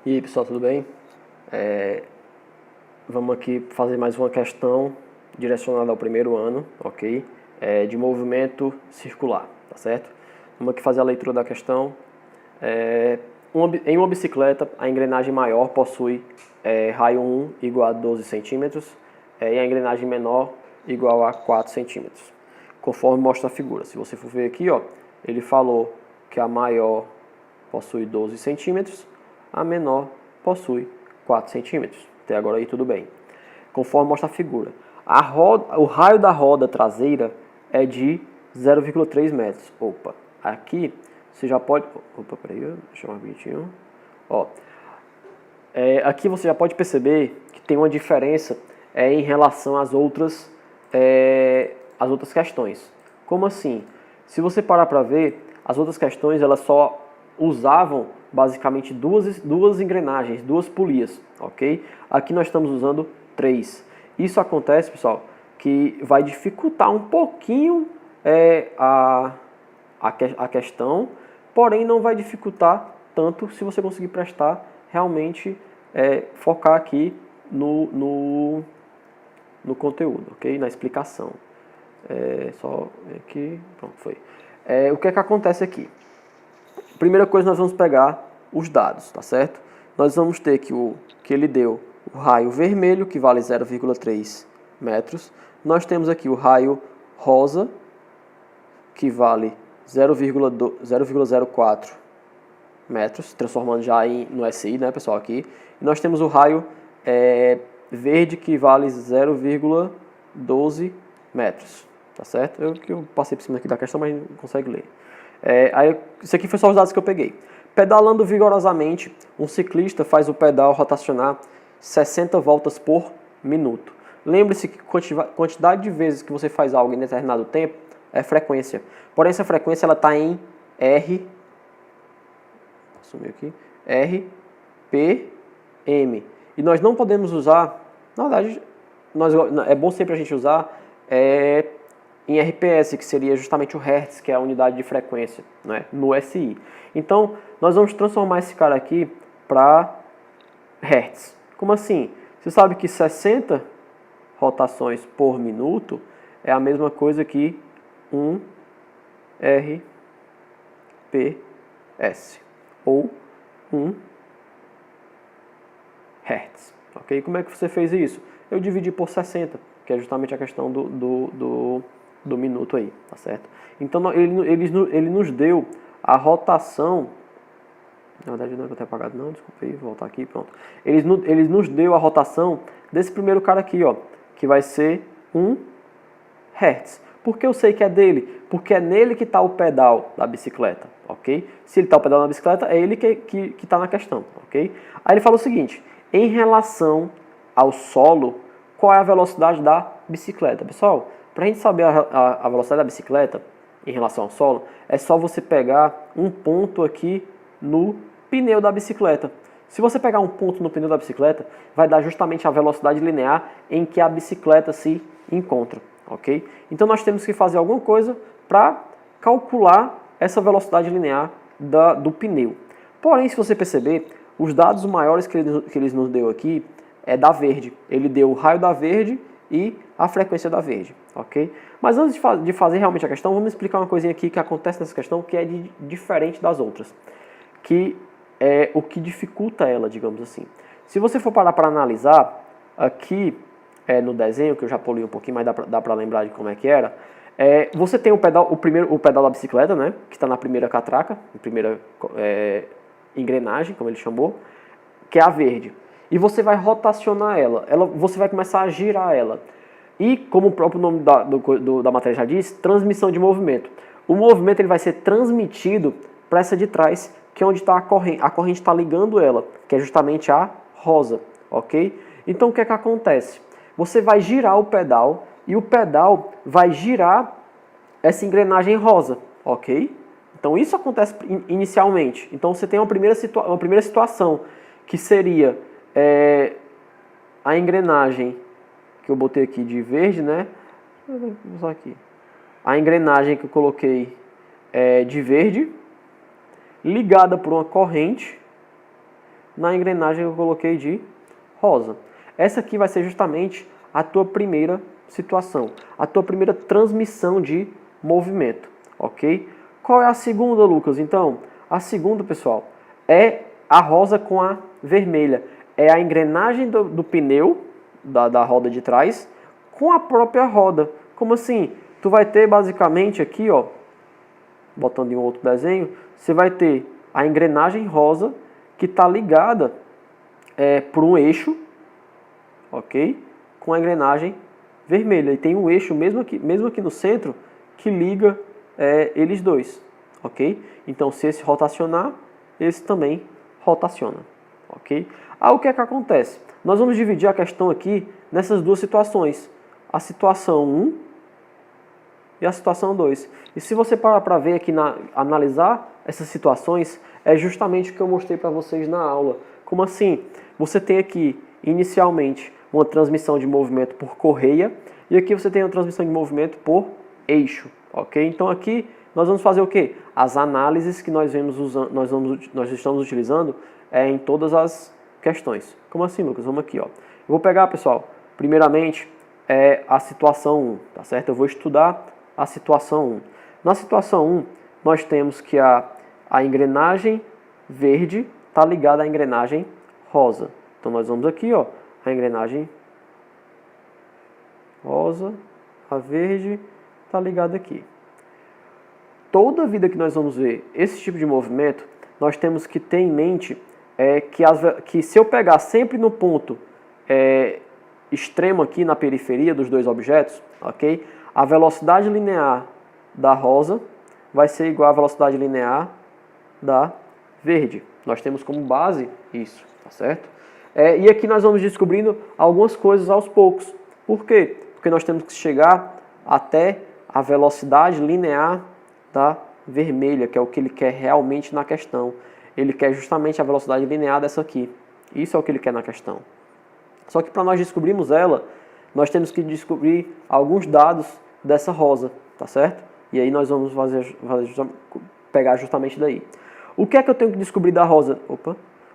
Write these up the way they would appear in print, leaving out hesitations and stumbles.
E aí pessoal, tudo bem? Vamos aqui fazer mais uma questão direcionada ao primeiro ano, ok? De movimento circular, tá certo? Vamos aqui fazer a leitura da questão. Em uma bicicleta, a engrenagem maior possui raio 1 igual a 12 centímetros e a engrenagem menor igual a 4 centímetros, conforme mostra a figura. Se você for ver aqui, ó, ele falou que a maior possui 12 centímetros, a menor possui 4 centímetros. Até agora aí tudo bem. Conforme mostra a figura. O raio da roda traseira é de 0,3 metros. Opa, aqui você já pode... Opa, peraí, deixa eu mais bonitinho. Ó, aqui você já pode perceber que tem uma diferença em relação às outras questões. Como assim? Se você parar para ver, as outras questões elas só usavam basicamente duas engrenagens, duas polias, ok? Aqui nós estamos usando 3. Isso acontece, pessoal, que vai dificultar um pouquinho a questão, porém não vai dificultar tanto se você conseguir prestar realmente focar aqui no conteúdo, ok? Na explicação. Só aqui, pronto, foi. O que é que acontece aqui? Primeira coisa, nós vamos pegar os dados, tá certo? Nós vamos ter que ele deu o raio vermelho, que vale 0,3 metros. Nós temos aqui o raio rosa, que vale 0,04 metros, transformando já no SI, né, pessoal, aqui. E nós temos o raio verde, que vale 0,12 metros, tá certo? Eu passei por cima aqui da questão, mas não consegue ler. Isso aqui foi só os dados que eu peguei. Pedalando vigorosamente, um ciclista faz o pedal rotacionar 60 voltas por minuto. Lembre-se que quantidade de vezes que você faz algo em determinado tempo é frequência. Porém, essa frequência está em RPM. E nós não podemos usar, na verdade, é bom sempre a gente usar em RPS, que seria justamente o Hertz, que é a unidade de frequência, né, no SI. Então, nós vamos transformar esse cara aqui para Hertz. Como assim? Você sabe que 60 rotações por minuto é a mesma coisa que 1 RPS, ou 1 Hertz. Ok? Como é que você fez isso? Eu dividi por 60, que é justamente a questão do minuto aí, tá certo? Então ele nos deu a rotação, na verdade não é que eu tenho apagado não, desculpa aí, vou voltar aqui, pronto. Ele nos deu a rotação desse primeiro cara aqui, ó, que vai ser 1 Hertz. Por que eu sei que é dele? Porque é nele que está o pedal da bicicleta, ok? Se ele está o pedal da bicicleta, é ele que está na questão, ok? Aí ele fala o seguinte, em relação ao solo, qual é a velocidade da bicicleta? Pessoal, para a gente saber a velocidade da bicicleta em relação ao solo, é só você pegar um ponto aqui no pneu da bicicleta. Se você pegar um ponto no pneu da bicicleta, vai dar justamente a velocidade linear em que a bicicleta se encontra, ok? Então nós temos que fazer alguma coisa para calcular essa velocidade linear do pneu. Porém, se você perceber, os dados maiores que ele nos deu aqui é da verde. Ele deu o raio da verde e a frequência da verde, ok? Mas antes de fazer realmente a questão, vamos explicar uma coisinha aqui que acontece nessa questão que é diferente das outras, que é o que dificulta ela, digamos assim. Se você for parar para analisar, aqui no desenho, que eu já pulei um pouquinho, mas dá para lembrar de como é que era, você tem o pedal da bicicleta, né, que está na primeira catraca, na primeira engrenagem, como ele chamou, que é a verde. E você vai rotacionar ela, você vai começar a girar ela. E, como o próprio nome da matéria já diz, transmissão de movimento. O movimento ele vai ser transmitido para essa de trás, que é onde está a corrente está ligando ela, que é justamente a rosa, ok? Então o que é que acontece? Você vai girar o pedal e o pedal vai girar essa engrenagem rosa, ok? Então isso acontece inicialmente. Então você tem uma primeira situação, que seria a engrenagem, que eu botei aqui de verde, né? Vou usar aqui. A engrenagem que eu coloquei de verde, ligada por uma corrente, na engrenagem que eu coloquei de rosa. Essa aqui vai ser justamente a tua primeira situação, a tua primeira transmissão de movimento, ok? Qual é a segunda, Lucas? Então, a segunda, pessoal, é a rosa com a vermelha. É a engrenagem do pneu, da roda de trás, com a própria roda. Como assim? Tu vai ter basicamente aqui, ó, botando em um outro desenho, você vai ter a engrenagem rosa que está ligada por um eixo, ok? Com a engrenagem vermelha. E tem um eixo, mesmo aqui no centro, que liga eles dois, ok? Então, se esse rotacionar, esse também rotaciona, ok? O que é que acontece? Nós vamos dividir a questão aqui nessas duas situações. A situação 1 e a situação 2. E se você parar para ver aqui, analisar essas situações, é justamente o que eu mostrei para vocês na aula. Como assim? Você tem aqui, inicialmente, uma transmissão de movimento por correia, e aqui você tem uma transmissão de movimento por eixo, ok? Então aqui nós vamos fazer o quê? As análises que nós estamos utilizando em todas as questões. Como assim, Lucas? Vamos aqui, ó. Eu vou pegar, pessoal, primeiramente, a situação 1, tá certo? Eu vou estudar a situação 1. Na situação 1, nós temos que a engrenagem verde está ligada à engrenagem rosa. Então nós vamos aqui, ó, a engrenagem rosa, a verde está ligada aqui. Toda vida que nós vamos ver esse tipo de movimento, nós temos que ter em mente que se eu pegar sempre no ponto extremo aqui na periferia dos dois objetos, ok? A velocidade linear da rosa vai ser igual à velocidade linear da verde. Nós temos como base isso, tá certo? E aqui nós vamos descobrindo algumas coisas aos poucos. Por quê? Porque nós temos que chegar até a velocidade linear da vermelha, que é o que ele quer realmente na questão. Ele quer justamente a velocidade linear dessa aqui. Isso é o que ele quer na questão. Só que para nós descobrirmos ela, nós temos que descobrir alguns dados dessa rosa, tá certo? E aí nós vamos pegar justamente daí. O que é que eu tenho que descobrir da rosa?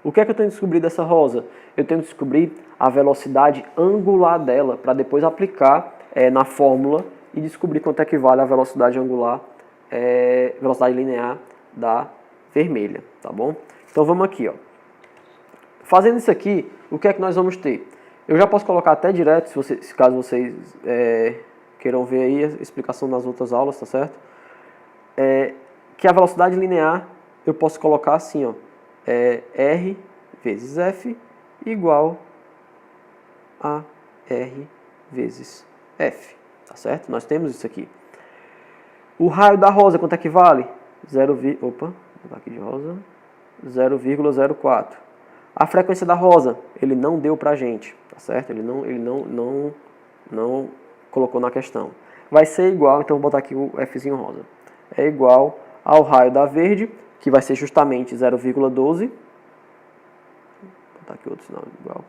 O que é que eu tenho que descobrir dessa rosa? Eu tenho que descobrir a velocidade angular dela, para depois aplicar na fórmula e descobrir quanto é que vale a velocidade angular, velocidade linear da vermelha, tá bom? Então vamos aqui, ó. Fazendo isso aqui, o que é que nós vamos ter? Eu já posso colocar até direto, caso vocês queiram ver aí a explicação nas outras aulas, tá certo? Que a velocidade linear eu posso colocar assim, ó, R vezes F igual a R vezes F, tá certo? Nós temos isso aqui. O raio da rosa, quanto é que vale? 0,04. A frequência da rosa, ele não deu pra gente, tá certo? Ele não colocou na questão. Vai ser igual, então vou botar aqui o Fzinho rosa. É igual ao raio da verde, que vai ser justamente 0,12. Vou botar aqui outro sinal igual,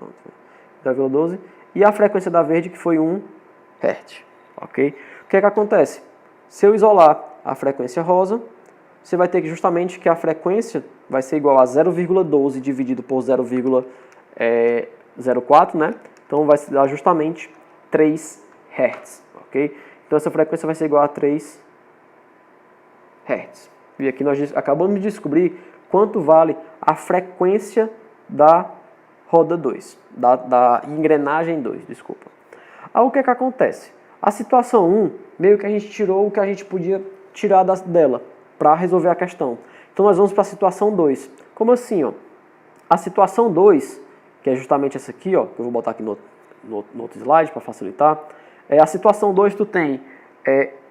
0,12. E a frequência da verde, que foi 1 Hz, ok? O que é que acontece? Se eu isolar a frequência rosa, você vai ter que justamente que a frequência vai ser igual a 0,12 dividido por 0,04, né? Então vai dar justamente 3 Hz, ok? Então essa frequência vai ser igual a 3 Hz. E aqui nós acabamos de descobrir quanto vale a frequência da roda 2, da engrenagem 2, desculpa. O que é que acontece? A situação 1, meio que a gente tirou o que a gente podia tirar dela para resolver a questão. Então nós vamos para a situação 2. Como assim, ó? A situação 2, que é justamente essa aqui, ó, que eu vou botar aqui no outro slide para facilitar. A situação 2 tu tem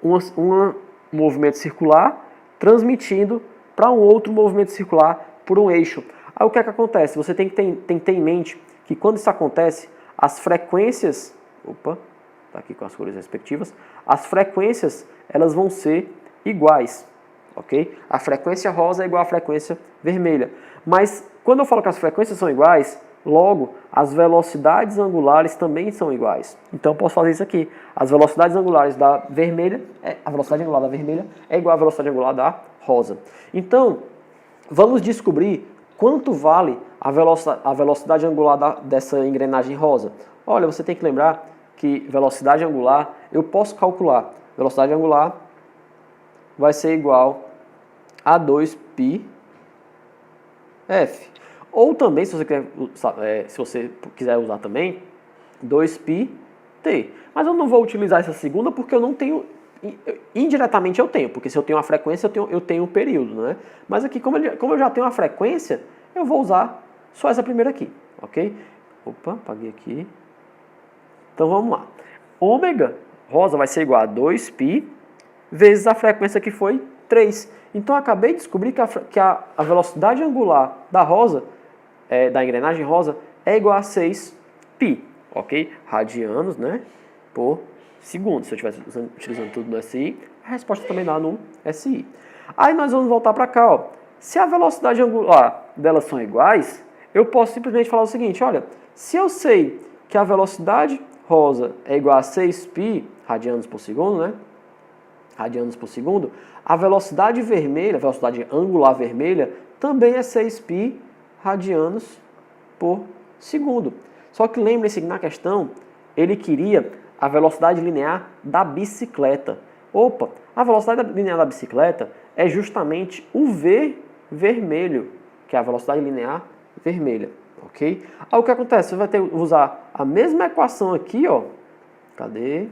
um movimento circular transmitindo para um outro movimento circular por um eixo. Aí o que é que acontece? Você tem que ter em mente que quando isso acontece, as frequências, tá aqui com as cores respectivas, as frequências elas vão ser iguais, ok? A frequência rosa é igual à frequência vermelha. Mas quando eu falo que as frequências são iguais, logo as velocidades angulares também são iguais. Então eu posso fazer isso aqui. As velocidades angulares da vermelha, a velocidade angular da vermelha é igual à velocidade angular da rosa. Então, vamos descobrir quanto vale a velocidade angular dessa engrenagem rosa? Olha, você tem que lembrar que velocidade angular, eu posso calcular. Velocidade angular vai ser igual a 2πf. Ou também, se você quiser usar também, 2πt. Mas eu não vou utilizar essa segunda porque eu não tenho, indiretamente eu tenho, porque se eu tenho uma frequência, eu tenho um período, né? Mas aqui, como eu já tenho uma frequência, eu vou usar só essa primeira aqui, ok? Opa, apaguei aqui. Então vamos lá. Ômega rosa vai ser igual a 2π vezes a frequência que foi 3. Então eu acabei de descobrir que a velocidade angular da rosa, da engrenagem rosa, é igual a 6π, ok? Radianos, né, por segundo. Se eu estivesse utilizando tudo no SI, a resposta também dá no SI. Aí nós vamos voltar para cá, ó. Se a velocidade angular delas são iguais, eu posso simplesmente falar o seguinte, olha, se eu sei que a velocidade rosa é igual a 6π radianos por segundo, né? Radianos por segundo, a velocidade vermelha, a velocidade angular vermelha, também é 6π radianos por segundo. Só que lembre-se que na questão, ele queria a velocidade linear da bicicleta. Opa, a velocidade linear da bicicleta é justamente o V vermelho, que é a velocidade linear vermelha, ok? Aí o que acontece? Você vai ter que usar a mesma equação aqui, ó. Cadê?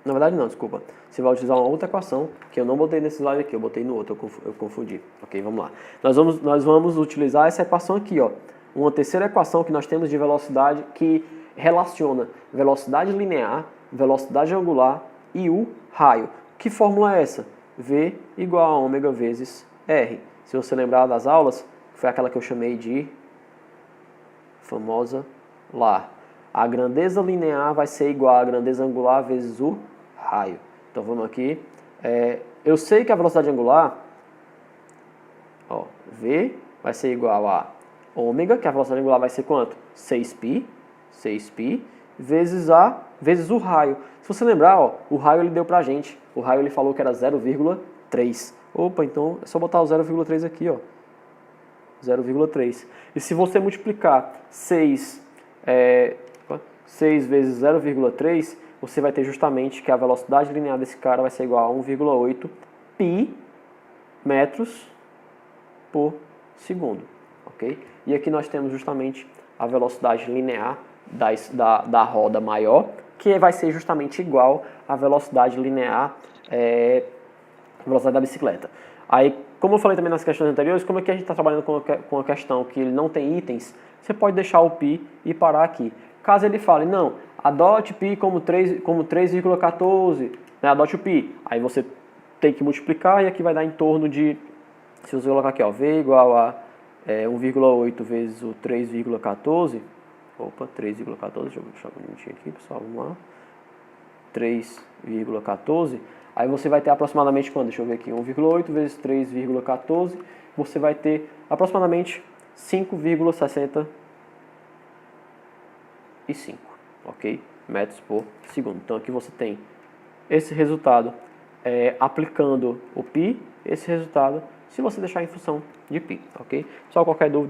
Na verdade não, desculpa. Você vai utilizar uma outra equação, que eu não botei nesse slide aqui, eu botei no outro, eu confundi. Ok, vamos lá. Nós vamos utilizar essa equação aqui, ó. Uma terceira equação que nós temos de velocidade que relaciona velocidade linear, velocidade angular e o raio. Que fórmula é essa? V igual a ômega vezes R. Se você lembrar das aulas, foi aquela que eu chamei de famosa lá. A grandeza linear vai ser igual a grandeza angular vezes o raio. Então vamos aqui. Eu sei que a velocidade angular, ó, V vai ser igual a ômega, que a velocidade angular vai ser quanto? 6π vezes o raio. Se você lembrar, ó, o raio ele deu pra gente. O raio ele falou que era 0,3. Opa, então é só botar o 0,3 aqui, ó. 0,3. E se você multiplicar 6 vezes 0,3, você vai ter justamente que a velocidade linear desse cara vai ser igual a 1,8 π metros por segundo, ok? E aqui nós temos justamente a velocidade linear da roda maior, que vai ser justamente igual à velocidade linear velocidade da bicicleta. Aí, como eu falei também nas questões anteriores, como é que a gente está trabalhando com a questão que ele não tem itens, você pode deixar o π e parar aqui. Caso ele fale, não, adote π como 3,14, né, adote o π. Aí você tem que multiplicar e aqui vai dar em torno de, se você colocar aqui, ó, V igual a 1,8 vezes o 3,14, opa, 3,14, deixa eu deixar um minutinho aqui, pessoal, vamos lá, 3,14, aí você vai ter aproximadamente, quando? Deixa eu ver aqui, 1,8 vezes 3,14, você vai ter aproximadamente 5,65, ok? Metros por segundo. Então aqui você tem esse resultado aplicando o π, esse resultado se você deixar em função de π, ok? Só qualquer dúvida,